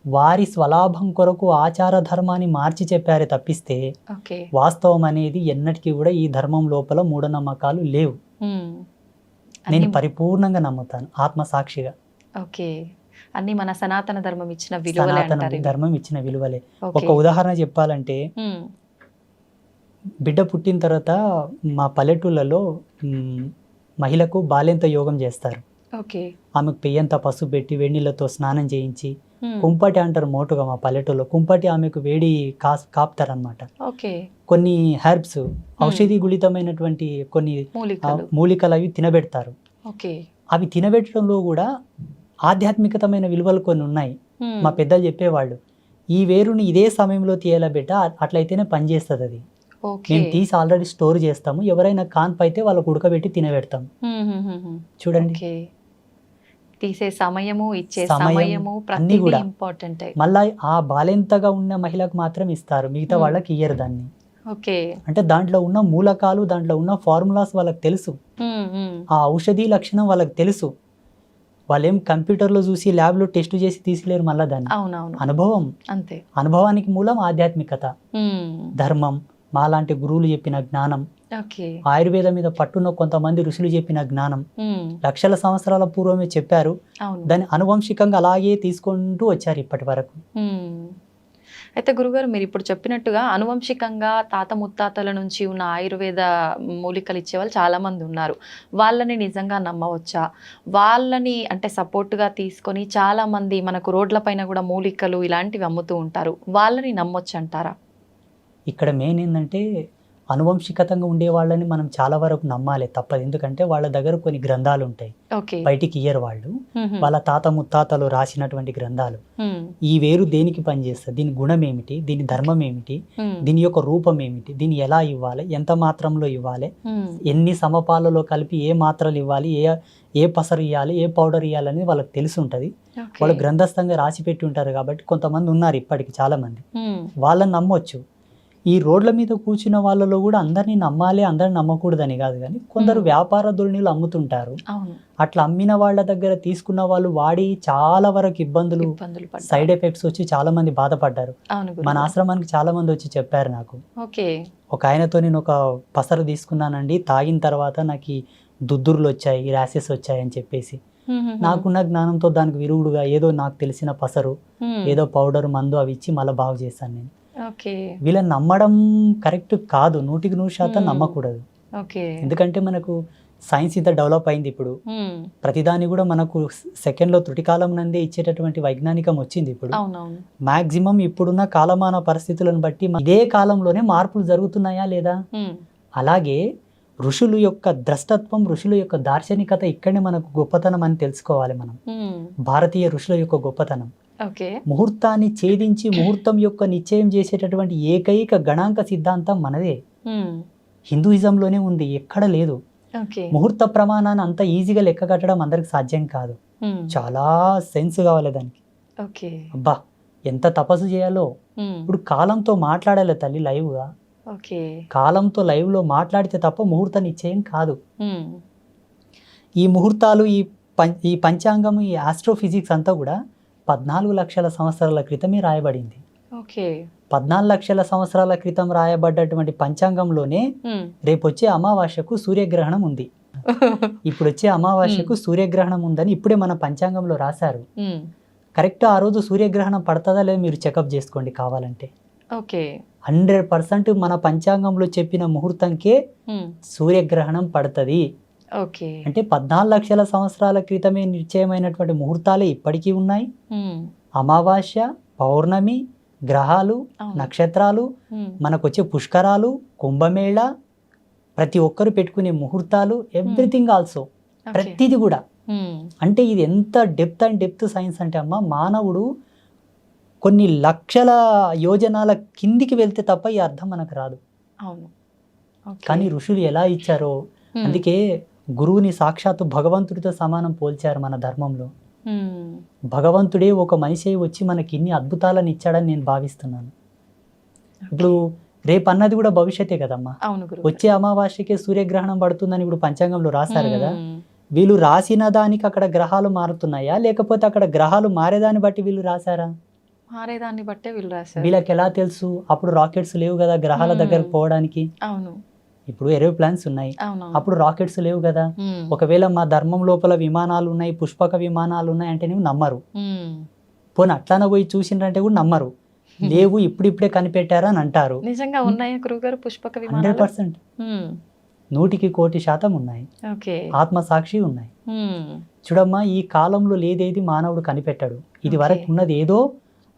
వారి స్వలాభం కొరకు ఆచార ధర్మాన్ని మార్చి చెప్పారే తప్పిస్తే ఓకే. వాస్తవం అనేది ఎన్నటికీ కూడా ఈ ధర్మం లోపల మూఢనమ్మకాలు లేవు. హ్మ్. నేను అన్నీ పరిపూర్ణంగా నమ్ముతాను ఆత్మసాక్షిగా. ఓకే. అన్నీ మన సనాతన ధర్మం ఇచ్చిన విలువలే సనాతన అంటారు ఇవి. ధర్మం ఇచ్చిన విలువలే. ఒక ఓకే. ఉదాహరణ చెప్పాలంటే హ్మ్. బిడ్డ పుట్టిన తర్వాత మా పల్లెటూళ్ళలో మహిళకు బాల్యంత యోగం చేస్తారు. ఓకే. ఆమెకు పెయ్యంత పసుపు పెట్టి వేడినీళ్ళతో స్నానం చేయించి హ్మ్. కుంపటి అంటారు మోటుగా మా పల్లెటూళ్ళలో. కుంపటి ఆమెకు వేడి కాపుతారనమాట. ఓకే. కొన్ని హెర్బ్స్ ఔషధి గుళితమైనటువంటి కొన్ని మూలికలు. మూలికలు అవి తినబెడతారు. ఓకే. అవి తినబెట్టడంలో కూడా ఆధ్యాత్మికతమైన విలువలు కొన్ని ఉన్నాయి. హ్మ్. మా పెద్దలు చెప్పేవాళ్ళు, ఈ వేరుని ఇదే సమయంలో తీయాల బిడ్డ, అట్లయితేనే పనిచేస్తుంది అది. ఓకే. మేము తీసి ఆల్రెడీ స్టోర్ చేస్తాము, ఎవరైనా కాన్పు అయితే వాళ్ళకు ఉడకబెట్టి తినబెడతాం. చూడండి, ఓకే. తీసే సమయము, ఇచ్చే సమయం సమయము అన్నీ ప్రతిదీ కూడా. ఇంపార్టెంటే. మళ్ళా ఆ బాలెంతగా ఉన్న మహిళకు మాత్రం ఇస్తారు, మిగతా వాళ్ళకి ఇయ్యరు దాన్ని. ఓకే. అంటే దాంట్లో ఉన్న మూలకాలు, దాంట్లో ఉన్న ఫార్ములాస్ వాళ్ళకి తెలుసు, ఆ ఔషధి లక్షణం వాళ్ళకి తెలుసు. వాళ్ళేం కంప్యూటర్లో చూసి ల్యాబ్లో టెస్ట్ చేసి తీసిలేరు మళ్ళా దాన్ని. అవునవును. అనుభవం. అంతే. అనుభవానికి మూలం ఆధ్యాత్మికత, ధర్మం, మాలాంటి గురువులు చెప్పిన జ్ఞానం, ఓకే. ఆయుర్వేదం మీద పట్టున్న కొంతమంది ఋషులు చెప్పిన జ్ఞానం లక్షల సంవత్సరాల పూర్వమే చెప్పారు. అవును. దాన్ని అనువంశికంగా అలాగే తీసుకుంటూ వచ్చారు ఇప్పటి వరకు. అయితే గురుగారు, మీరు ఇప్పుడు చెప్పినట్టుగా అనువంశికంగా తాత ముత్తాతల నుంచి ఉన్న ఆయుర్వేద మూలికలు ఇచ్చేవాళ్ళు చాలామంది ఉన్నారు. వాళ్ళని నిజంగా నమ్మవచ్చా? వాళ్ళని అంటే సపోర్ట్గా తీసుకొని చాలామంది మనకు రోడ్లపైన కూడా మూలికలు ఇలాంటివి అమ్ముతూ ఉంటారు. వాళ్ళని నమ్మొచ్చు అంటారా? ఇక్కడ మెయిన్ ఏంటంటే అనువంశికతంగా ఉండే వాళ్ళని మనం చాలా వరకు నమ్మాలి, తప్పదు. ఎందుకంటే వాళ్ళ దగ్గర కొన్ని గ్రంథాలు ఉంటాయి, ఓకే. బయటికి ఇయ్యరు వాళ్ళు. వాళ్ళ తాత ముత్తాతలు రాసినటువంటి గ్రంథాలు. ఈ వేరు దేనికి పనిచేస్తుంది, దీని గుణం ఏమిటి, దీని ధర్మం ఏమిటి, దీని యొక్క రూపం ఏమిటి, దీన్ని ఎలా ఇవ్వాలి, ఎంత మాత్రంలో ఇవ్వాలి, ఎన్ని సమపాలలో కలిపి ఏ మాత్రలు ఇవ్వాలి, ఏ పసరు ఇవ్వాలి, ఏ పౌడర్ ఇవ్వాలి అనేది వాళ్ళకి తెలిసి ఉంటుంది. వాళ్ళు గ్రంథస్థంగా రాసి పెట్టి ఉంటారు. కాబట్టి కొంతమంది ఉన్నారు ఇప్పటికి చాలా మంది, వాళ్ళని నమ్మొచ్చు. ఈ రోడ్ల మీద కూర్చున్న వాళ్ళలో కూడా అందరినీ నమ్మాలి, అందరిని నమ్మకూడదని కాదు, కానీ కొందరు వ్యాపార ధోరణిలు అమ్ముతుంటారు. అట్లా అమ్మిన వాళ్ళ దగ్గర తీసుకున్న వాళ్ళు వాడి చాలా వరకు ఇబ్బందులు, సైడ్ ఎఫెక్ట్స్ వచ్చి చాలా మంది బాధపడ్డారు. మన ఆశ్రమానికి చాలా మంది వచ్చి చెప్పారు నాకు. ఒక ఆయనతో నేను ఒక పసరు తీసుకున్నానండి, తాగిన తర్వాత నాకు దుద్దుర్లు వచ్చాయి, ర్యాషెస్ వచ్చాయి అని చెప్పేసి, నాకున్న జ్ఞానంతో దానికి విరుగుడుగా ఏదో నాకు తెలిసిన పసరు, ఏదో పౌడర్, మందు అవి ఇచ్చి మళ్ళీ బాగు చేశాను నేను. వీళ్ళని నమ్మడం కరెక్ట్ కాదు, 100% నమ్మకూడదు. ఎందుకంటే మనకు సైన్స్ ఇంత డెవలప్ అయింది ఇప్పుడు, ప్రతిదాని కూడా మనకు సెకండ్లో త్రుటికాలం నందే ఇచ్చేటటువంటి వైజ్ఞానికం వచ్చింది ఇప్పుడు. మాక్సిమం ఇప్పుడున్న కాలమాన పరిస్థితులను బట్టి ఇదే కాలంలోనే మార్పులు జరుగుతున్నాయా లేదా? అలాగే ఋషులు యొక్క ద్రష్టత్వం, ఋషుల యొక్క దార్శనికత ఇక్కడనే మనకు గొప్పతనం అని తెలుసుకోవాలి మనం. భారతీయ ఋషుల యొక్క గొప్పతనం, ముహూర్తాన్ని ఛేదించి ముహూర్తం యొక్క నిశ్చయం చేసేటటువంటి ఏకైక గణాంక సిద్ధాంతం మనదే. హిందూయిజంలోనే ఉంది, ఎక్కడ లేదు. ముహూర్త ప్రమాణాన్ని అంత ఈజీగా లెక్క కట్టడం అందరికి సాధ్యం కాదు, చాలా సెన్స్ కావాలి దానికి. అబ్బా ఎంత తపస్సు చేయాలో. ఇప్పుడు కాలంతో మాట్లాడాలి తల్లి లైవ్గా. ఓకే. కాలంతో లైవ్లో మాట్లాడితే తప్ప ముహూర్తం నిశ్చయం కాదు. ఈ ముహూర్తాలు ఈ పంచాంగం ఈ ఆస్ట్రోఫిజిక్స్ అంతా కూడా 14 లక్షల సంవత్సరాల క్రితమే రాయబడింది. ఓకే. 14 లక్షల సంవత్సరాల క్రితం రాయబడ్డటువంటి పంచాంగంలోనే రేపు వచ్చే అమావాస్యకు సూర్యగ్రహణం ఉంది. ఇప్పుడు వచ్చే అమావాస్యకు సూర్యగ్రహణం ఉందని ఇప్పుడే మన పంచాంగంలో రాశారు. కరెక్ట్ ఆ రోజు సూర్యగ్రహణం పడుతుందా లేదా మీరు చెకప్ చేసుకోండి కావాలంటే. ఓకే. 100% మన పంచాంగంలో చెప్పిన ముహూర్తంకే సూర్యగ్రహణం పడుతుంది. ఓకే. అంటే 14 లక్షల సంవత్సరాల క్రితమే నిశ్చయమైనటువంటి ముహూర్తాలే ఇప్పటికీ ఉన్నాయి. అమావాస్య, పౌర్ణమి, గ్రహాలు, నక్షత్రాలు, మనకు వచ్చే పుష్కరాలు, కుంభమేళ, ప్రతి ఒక్కరు పెట్టుకునే ముహూర్తాలు, ఎవ్రీథింగ్ ఆల్సో, ప్రతిది కూడా. అంటే ఇది ఎంత డెప్త్ సైన్స్ అంటే అమ్మ, మానవుడు కొన్ని లక్షల యోజనాల కిందికి వెళ్తే తప్ప ఈ అర్థం మనకు రాదు. అవును. కానీ ఋషులు ఎలా ఇచ్చారో, అందుకే గురువుని సాక్షాత్తు భగవంతుడితో సమానం పోల్చారు మన ధర్మంలో. భగవంతుడే ఒక మనిషి వచ్చి మనకి ఇన్ని అద్భుతాలను ఇచ్చాడని నేను భావిస్తున్నాను. ఇప్పుడు రేపు అన్నది కూడా భవిష్యత్తే కదమ్మా. వచ్చే అమావాస్యకే సూర్యగ్రహణం పడుతుందని ఇప్పుడు పంచాంగంలో రాశారు కదా. వీళ్ళు రాసిన దానికి అక్కడ గ్రహాలు మారుతున్నాయా, లేకపోతే అక్కడ గ్రహాలు మారేదాన్ని బట్టి వీళ్ళు రాశారా? మారేదాన్ని బట్టే వీళ్ళు రాశారు. వీళ్ళకి ఎలా తెలుసు? అప్పుడు రాకెట్స్ లేవు కదా గ్రహాల దగ్గరకు పోవడానికి. అవును. ఇప్పుడు ఏరోప్లాన్స్ ఉన్నాయి, అప్పుడు రాకెట్స్ లేవు కదా. ఒకవేళ మా ధర్మం లోపల విమానాలు ఉన్నాయి, పుష్పక విమానాలు ఉన్నాయి అంటే నువ్వు నమ్మరు. పోనీ అట్లానే పోయి చూసిండ్రంటే కూడా నమ్మరు. లేవు ఇప్పుడిప్పుడే కనిపెట్టారా అని అంటారు. నిజంగా ఉన్నాయా గురుగారు పుష్పక విమానాలు? 100%, 100% ఉన్నాయి. ఆత్మసాక్షి ఉన్నాయి. చూడమ్మా, ఈ కాలంలో లేదేది మానవుడు కనిపెట్టాడు. ఇది వరకు ఉన్నది ఏదో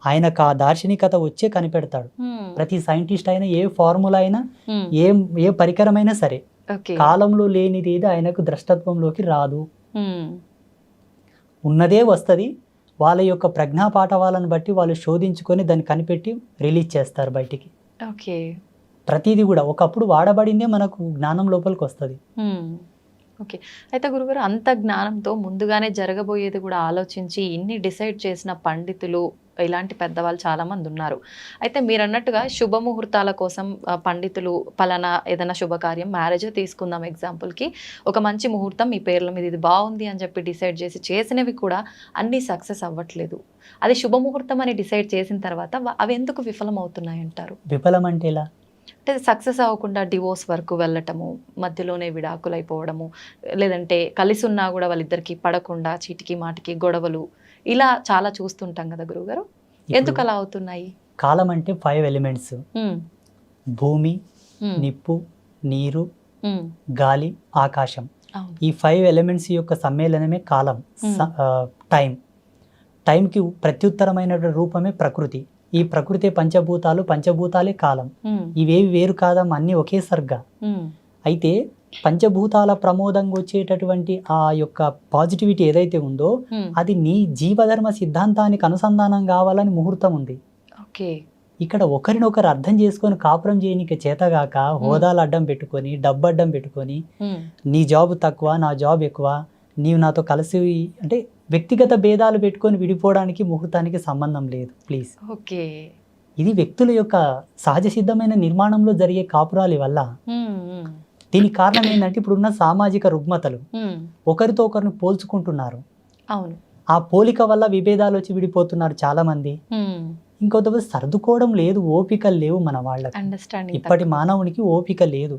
ఆయనకు ఆ దార్శనికత వచ్చే కనిపెడతాడు. ప్రతి సైంటిస్ట్ అయినా, ఏ ఫార్ములా అయినా, ఏ పరికరమైనా సరే, కాలంలో లేనిది ఏది ఆయనకు ద్రష్టత్వంలోకి రాదు. ఉన్నదే వస్తుంది. వాళ్ళ యొక్క ప్రజ్ఞా పాఠవాలను బట్టి వాళ్ళు శోధించుకొని దాన్ని కనిపెట్టి రిలీజ్ చేస్తారు బయటికి. ప్రతిదీ కూడా ఒకప్పుడు వాడబడిందే మనకు జ్ఞానం లోపలికి వస్తుంది. ఓకే. అయితే గురుగారు, అంత జ్ఞానంతో ముందుగానే జరగబోయేది కూడా ఆలోచించి ఇన్ని డిసైడ్ చేసిన పండితులు, ఇలాంటి పెద్దవాళ్ళు చాలామంది ఉన్నారు. అయితే మీరు అన్నట్టుగా శుభముహూర్తాల కోసం పండితులు పలానా ఏదైనా శుభకార్యం, మ్యారేజ్ తీసుకుందాం ఎగ్జాంపుల్కి, ఒక మంచి ముహూర్తం మీ పేర్ల మీద ఇది బాగుంది అని చెప్పి డిసైడ్ చేసినవి కూడా అన్నీ సక్సెస్ అవ్వట్లేదు. అది శుభముహూర్తం అని డిసైడ్ చేసిన తర్వాత అవి ఎందుకు విఫలం అవుతున్నాయి అంటారు? విఫలం అంటే ఎలా? అంటే సక్సెస్ అవ్వకుండా డివోర్స్ వరకు వెళ్ళటము, మధ్యలోనే విడాకులు అయిపోవడము, లేదంటే కలిసి ఉన్నా కూడా వాళ్ళిద్దరికి పడకుండా చీటికి మాటికి గొడవలు, ఇలా చాలా చూస్తుంటాం కదా గురుగారు. ఎందుకు అలా అవుతున్నాయి? కాలం అంటే 5 ఎలిమెంట్స్: భూమి, నిప్పు, నీరు, గాలి, ఆకాశం. ఈ 5 ఎలిమెంట్స్ యొక్క సమ్మేళనమే కాలం. టైంకి ప్రత్యుత్తరమైన రూపమే ప్రకృతి. ఈ ప్రకృతి పంచభూతాలు, పంచభూతాలే కాలం. ఇవేవి వేరు కాదమ్మా, అన్ని ఒకే సర్గా. అయితే పంచభూతాల ప్రమోదంగా వచ్చేటటువంటి ఆ యొక్క పాజిటివిటీ ఏదైతే ఉందో అది నీ జీవధర్మ సిద్ధాంతానికి అనుసంధానం కావాలని ముహూర్తం ఉంది. ఇక్కడ ఒకరినొకరు అర్థం చేసుకొని కాపురం చేయనికి చేతగాక హోదాలు అడ్డం పెట్టుకొని, డబ్బు అడ్డం పెట్టుకొని, నీ జాబ్ తక్కువ నా జాబ్ ఎక్కువ, నీవు నాతో కలిసి అంటే వ్యక్తిగత భేదాలు పెట్టుకొని విడిపోవడానికి ముహూర్తానికి సంబంధం లేదు. ప్లీజ్. ఇది వ్యక్తుల యొక్క సహజ సిద్ధమైన నిర్మాణంలో జరిగే కాపురాలి వల్ల. దీనికి కారణం ఏంటంటే ఇప్పుడున్న సామాజిక రుగ్మతలు, ఒకరితో ఒకరిని పోల్చుకుంటున్నారు. ఆ పోలిక వల్ల విభేదాలు వచ్చి విడిపోతున్నారు చాలా మంది. ఇంకొక సర్దుకోవడం లేదు, ఓపికలు లేవు మన వాళ్ళకి. ఇప్పటి మానవునికి ఓపిక లేదు.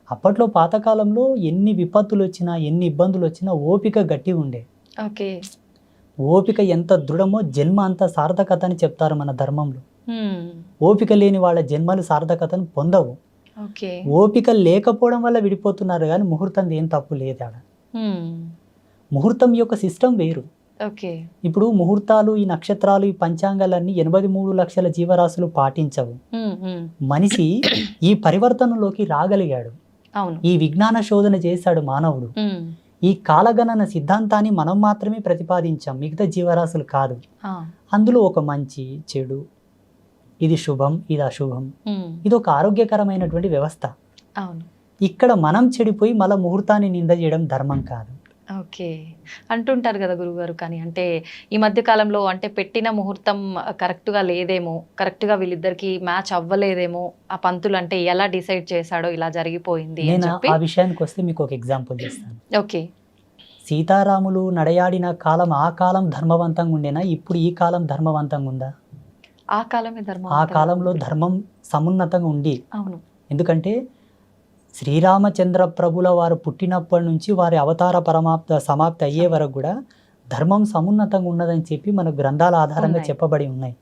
అప్పట్లో పాతకాలంలో ఎన్ని విపత్తులు వచ్చినా, ఎన్ని ఇబ్బందులు వచ్చినా ఓపిక గట్టి ఉండే. ఓపిక ఎంత దృఢమో జన్మ అంత సార్థకత అని చెప్తారు మన ధర్మంలో. ఓపిక లేని వాళ్ళ జన్మలు సార్థకతను పొందవు. ఓపిక లేకపోవడం వల్ల విడిపోతున్నారు, కానీ ముహూర్తం ఏం తప్పు లేదు ఆడ. ముహూర్తం యొక్క సిస్టమ్ వేరు. ఇప్పుడు ముహూర్తాలు, ఈ నక్షత్రాలు, ఈ పంచాంగాలన్నీ 83 లక్షల జీవరాశులు పాటించవు. మనిషి ఈ పరివర్తనలోకి రాగలిగాడు. ఈ విజ్ఞాన శోధన చేశాడు మానవుడు. ఈ కాలగణన సిద్ధాంతాన్ని మనం మాత్రమే ప్రతిపాదించాం, మిగతా జీవరాశులు కాదు. అందులో ఒక మంచి చెడు, ఇది శుభం, ఇది అశుభం, ఇది ఒక ఆరోగ్యకరమైనటువంటి వ్యవస్థ. ఇక్కడ మనం చెడిపోయి మళ్ళీ ముహూర్తాన్ని నింద చేయడం ధర్మం కాదు. ఓకే. అంటుంటారు కదా గురుగారు. కానీ అంటే ఈ మధ్య కాలంలో అంటే పెట్టిన ముహూర్తం కరెక్ట్‌గా లేదేమో, కరెక్ట్‌గా వీళ్ళిద్దరికీ మ్యాచ్ అవ్వలేదేమో, ఆ పంతులు అంటే ఎలా డిసైడ్ చేశాడో ఇలా జరిగిపోయింది అని నేను చెప్పి. ఆ విషయానికి వస్తే మీకు ఒక ఎగ్జాంపుల్ చేస్తాను. ఓకే. సీతారాములు నడయాడిన కాలం ఆ కాలం ధర్మవంతంగా ఉండేనా? ఇప్పుడు ఈ కాలం ధర్మవంతంగా ఉందా? ఆ కాలమే ధర్మం. ఆ కాలంలో ధర్మం సమున్నతంగా ఉంది. అవును. ఎందుకంటే శ్రీరామచంద్ర ప్రభుల వారు పుట్టినప్పటి నుంచి వారి అవతార సమాప్తి అయ్యే వరకు కూడా ధర్మం సమున్నతంగా ఉన్నదని చెప్పి మన గ్రంథాల ఆధారంగా ఉన్నాయి. చెప్పబడి ఉన్నాయి.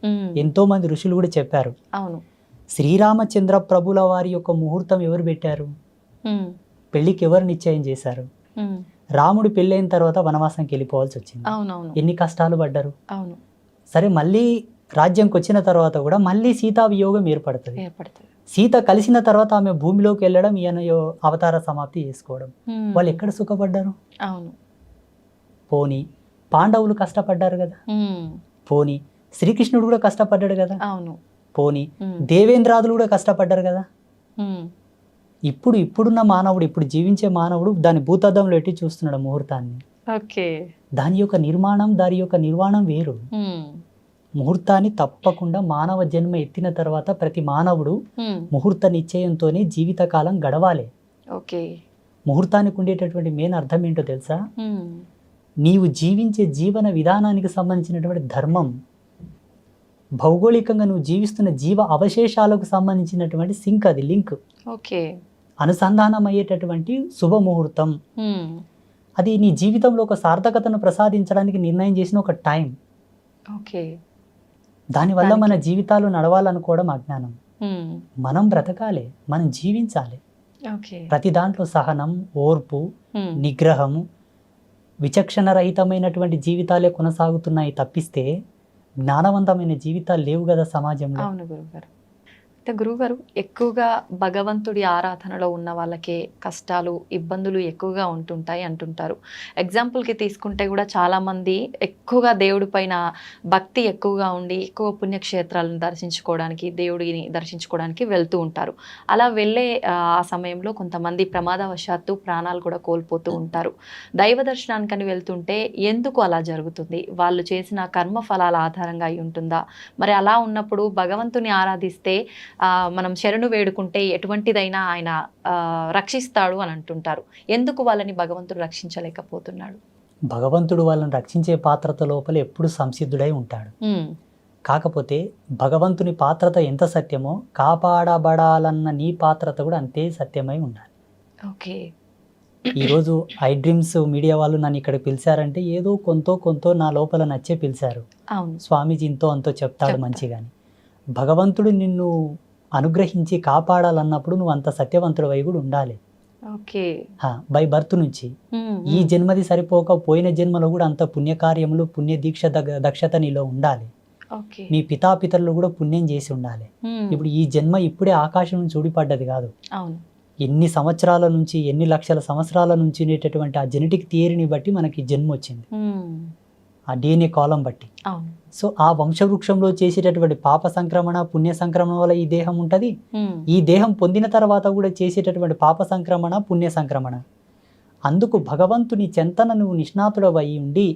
ఎంతో మంది ఋషులు కూడా చెప్పారు. అవును. శ్రీరామచంద్ర ప్రభుల వారి యొక్క ముహూర్తం ఎవరు పెట్టారు? పెళ్లికి ఎవరు నిశ్చయం చేశారు? రాముడు పెళ్ళైన తర్వాత వనవాసంకి వెళ్ళిపోవాల్సి వచ్చింది. అవునవును. ఎన్ని కష్టాలు పడ్డారు. అవును. సరే, మళ్ళీ రాజ్యంకి వచ్చిన తర్వాత కూడా మళ్ళీ సీతా వియోగం ఏర్పడుతుంది. సీత కలిసిన తర్వాత ఆమె భూమిలోకి వెళ్ళడం, ఈయన అవతార సమాప్తి చేసుకోవడం. వాళ్ళు ఎక్కడ సుఖపడ్డారు? అవును. పోనీ పాండవులు కష్టపడ్డారు కదా. పోనీ శ్రీకృష్ణుడు కూడా కష్టపడ్డాడు కదా. అవును. పోనీ దేవేంద్రాదులు కూడా కష్టపడ్డారు కదా. ఇప్పుడున్న మానవుడు, ఇప్పుడు జీవించే మానవుడు దాని భూతద్దంలో ఎట్టి చూస్తున్నాడు ముహూర్తాన్ని. ఓకే. దాని యొక్క నిర్మాణం, దాని యొక్క నిర్మాణం వేరు. ముహూర్తాన్ని తప్పకుండా మానవ జన్మ ఎత్తిన తర్వాత ప్రతి మానవుడు ముహూర్త నిశ్చయంతోనే జీవితకాలం గడవాలి. ఓకే. ముహూర్తానికి ఉండేటటువంటి మెయిన్ అర్థం ఏంటో తెలుసా? నీవు జీవించే జీవన విధానానికి సంబంధించినటువంటి ధర్మం, భౌగోళికంగా నువ్వు జీవిస్తున్న జీవ అవశేషాలకు సంబంధించినటువంటి సింక్, అది లింక్. ఓకే. అనుసంధానం అయ్యేటటువంటి శుభముహూర్తం. అది నీ జీవితంలో ఒక సార్థకతను ప్రసాదించడానికి నిర్ణయం చేసిన ఒక టైం. ఓకే. దానివల్ల మన జీవితాలు నడవాలనుకోవడం అజ్ఞానం. మనం బ్రతకాలి, మనం జీవించాలి. ప్రతి దాంట్లో సహనం, ఓర్పు, నిగ్రహము, విచక్షణ రహితమైనటువంటి జీవితాలే కొనసాగుతున్నాయి తప్పిస్తే జ్ఞానవంతమైన జీవితాలు లేవు కదా సమాజంలో. అవును గురుగారు. అయితే గురుగారు, ఎక్కువగా భగవంతుడి ఆరాధనలో ఉన్న వాళ్ళకే కష్టాలు, ఇబ్బందులు ఎక్కువగా ఉంటుంటాయి అంటుంటారు. ఎగ్జాంపుల్కి తీసుకుంటే కూడా చాలామంది ఎక్కువగా దేవుడి పైన భక్తి ఎక్కువగా ఉండి ఎక్కువ పుణ్యక్షేత్రాలను దర్శించుకోవడానికి, దేవుడిని దర్శించుకోవడానికి వెళ్తూ ఉంటారు. అలా వెళ్ళే ఆ సమయంలో కొంతమంది ప్రమాదవశాత్తు ప్రాణాలు కూడా కోల్పోతూ ఉంటారు. దైవ దర్శనానికని వెళ్తుంటే ఎందుకు అలా జరుగుతుంది? వాళ్ళు చేసిన కర్మ ఫలాల ఆధారంగా అయి ఉంటుందా? మరి అలా ఉన్నప్పుడు భగవంతుని ఆరాధిస్తే మనం శరణు వేడుకుంటే ఎటువంటిదైనా ఆయన రక్షిస్తాడు అని అంటుంటారు. ఎందుకు వాళ్ళని భగవంతుడు రక్షించలేకపోతున్నాడు? భగవంతుడు వాళ్ళని రక్షించే పాత్రత లోపల ఎప్పుడు సంసిద్ధుడై ఉంటాడు. కాకపోతే భగవంతుని పాత్రత ఎంత సత్యమో కాపాడబడాలన్న నీ పాత్రత కూడా అంతే సత్యమై ఉండాలి. ఓకే. ఈరోజు ఐ డ్రీమ్స్ మీడియా వాళ్ళు నన్ను ఇక్కడ పిలిచారంటే ఏదో కొంతో నా లోపల నచ్చే పిలిచారు. స్వామీజీ ఇంతో అంతో చెప్తాడు మంచిగాని. భగవంతుడు నిన్ను అనుగ్రహించి కాపాడాలన్నప్పుడు నువ్వు అంత సత్యవంతుడు వై కూడా ఉండాలి. బై బర్త్ నుంచి ఈ జన్మది సరిపోక పోయిన జన్మలో కూడా అంత పుణ్యకార్యములు, పుణ్య దీక్ష దక్షత నీలో ఉండాలి. మీ పితాపితరులు కూడా పుణ్యం చేసి ఉండాలి. ఇప్పుడు ఈ జన్మ ఇప్పుడే ఆకాశం నుంచి ఊడిపడ్డది కాదు. ఎన్ని సంవత్సరాల నుంచి, ఎన్ని లక్షల సంవత్సరాల నుంచి ఉండేటటువంటి ఆ జెనెటిక్ థియరీని బట్టి మనకి జన్మ వచ్చింది, ఆ DNA కాలం బట్టి. సో ఆ వంశవృక్షంలో చేసేటటువంటి పాప సంక్రమణ, పుణ్య సంక్రమణ వల్ల ఈ దేహం ఉంటుంది. ఈ దేహం పొందిన తర్వాత కూడా చేసేటటువంటి పాప సంక్రమణ, పుణ్య సంక్రమణ. అందుకు భగవంతుని చెంతన నువ్వు నిష్ణాతుడవై ఉండి,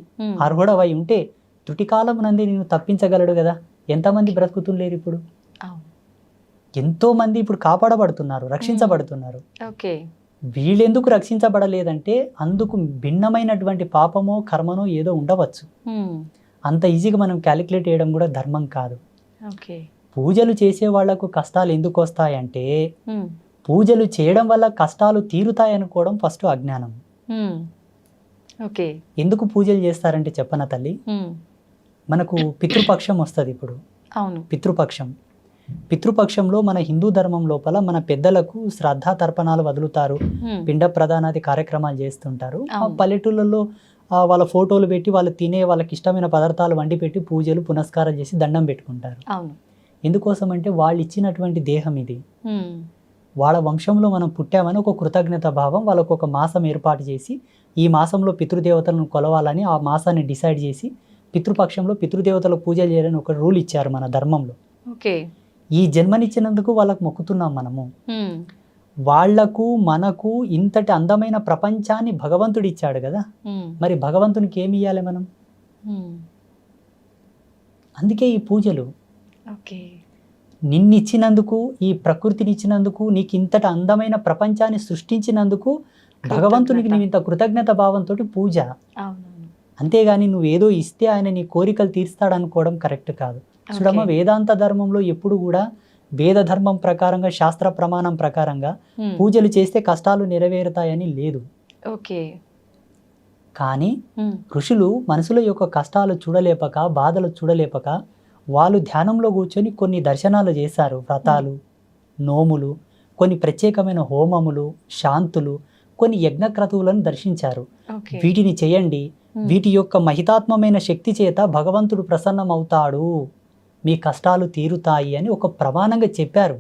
అర్హుడవై ఉంటే త్రుటికాలం నంది నేను తప్పించగలడు కదా. ఎంతమంది బ్రతుకుతుండలేరు ఇప్పుడు? ఎంతో మంది ఇప్పుడు కాపాడబడుతున్నారు, రక్షించబడుతున్నారు. వీళ్ళెందుకు రక్షించబడలేదంటే అందుకు భిన్నమైనటువంటి పాపమో కర్మనో ఏదో ఉండవచ్చు. అంత ఈజీగా మనం క్యాలిక్యులేట్ చేయడం కూడా ధర్మం కాదు. పూజలు చేసే వాళ్లకు కష్టాలు ఎందుకు వస్తాయంటే పూజలు చేయడం వల్ల కష్టాలు తీరుతాయనుకోవడం ఫస్ట్ అజ్ఞానం. ఎందుకు పూజలు చేస్తారంటే చెప్పన తల్లి, మనకు పితృపక్షం వస్తుంది. ఇప్పుడు పితృపక్షంలో మన హిందూ ధర్మం లోపల మన పెద్దలకు శ్రద్ధా తర్పణాలు వదులుతారు, పిండ ప్రదానాది కార్యక్రమాలు చేస్తుంటారు. ఆ పల్లెటూళ్ళలో వాళ్ళ ఫోటోలు పెట్టి వాళ్ళు తినే వాళ్ళకి ఇష్టమైన పదార్థాలు వండి పెట్టి పూజలు పునస్కారం చేసి దండం పెట్టుకుంటారు. ఎందుకోసం అంటే వాళ్ళు ఇచ్చినటువంటి దేహం ఇది, వాళ్ళ వంశంలో మనం పుట్టామని ఒక కృతజ్ఞత భావం. వాళ్ళకు ఒక మాసం ఏర్పాటు చేసి ఈ మాసంలో పితృదేవతలను కొలవాలని ఆ మాసాన్ని డిసైడ్ చేసి పితృపక్షంలో పితృదేవతలకు పూజలు చేయాలని ఒక రూల్ ఇచ్చారు మన ధర్మంలో. ఈ జన్మనిచ్చినందుకు వాళ్ళకు మొక్కుతున్నాం మనము. వాళ్లకు మనకు ఇంతటి అందమైన ప్రపంచాన్ని భగవంతుడు ఇచ్చాడు కదా, మరి భగవంతునికి ఏమి ఇవ్వాలి మనం? అందుకే ఈ పూజలు. ఓకే. నిన్నిచ్చినందుకు, ఈ ప్రకృతినిచ్చినందుకు, నీకు ఇంతటి అందమైన ప్రపంచాన్ని సృష్టించినందుకు భగవంతునికి నువ్వు ఇంత కృతజ్ఞత భావంతో పూజ. అంతేగాని నువ్వేదో ఇస్తే ఆయన నీ కోరికలు తీర్స్తాడనుకోవడం కరెక్ట్ కాదు. చూడమ్మ, వేదాంత ధర్మంలో ఎప్పుడు కూడా వేద ధర్మం ప్రకారంగా, శాస్త్ర ప్రమాణం ప్రకారంగా పూజలు చేస్తే కష్టాలు నెరవేరుతాయని లేదు. ఓకే. కానీ ఋషులు మనుషుల యొక్క కష్టాలు చూడలేపక, బాధలు చూడలేపక వాళ్ళు ధ్యానంలో కూర్చొని కొన్ని దర్శనాలు చేశారు. వ్రతాలు, నోములు, కొన్ని ప్రత్యేకమైన హోమములు, శాంతులు, కొన్ని యజ్ఞక్రతువులను దర్శించారు. వీటిని చేయండి, వీటి యొక్క మహితాత్మమైన శక్తి చేత భగవంతుడు ప్రసన్నమవుతాడు, మీ కష్టాలు తీరుతాయి అని ఒక ప్రమాణంగా చెప్పారు.